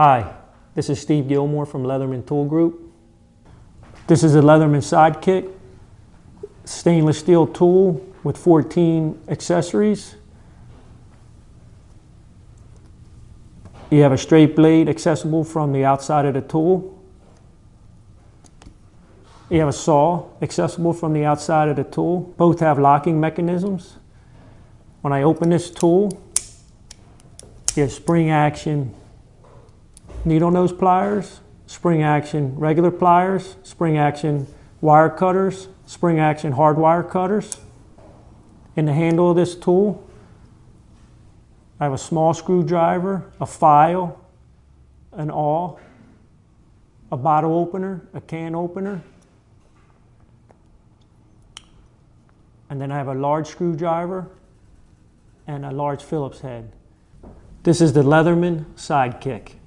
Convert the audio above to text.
Hi, this is Steve Gilmore from Leatherman Tool Group. This is a Leatherman SIDEKICK, stainless steel tool with 14 accessories. You have a straight blade accessible from the outside of the tool. You have a saw accessible from the outside of the tool. Both have locking mechanisms. When I open this tool, you have spring action needle nose pliers, spring action regular pliers, spring action wire cutters, spring action hard wire cutters. In the handle of this tool, I have a small screwdriver, a file, an awl, a bottle opener, a can opener, and then I have a large screwdriver and a large Phillips head. This is the Leatherman SIDEKICK.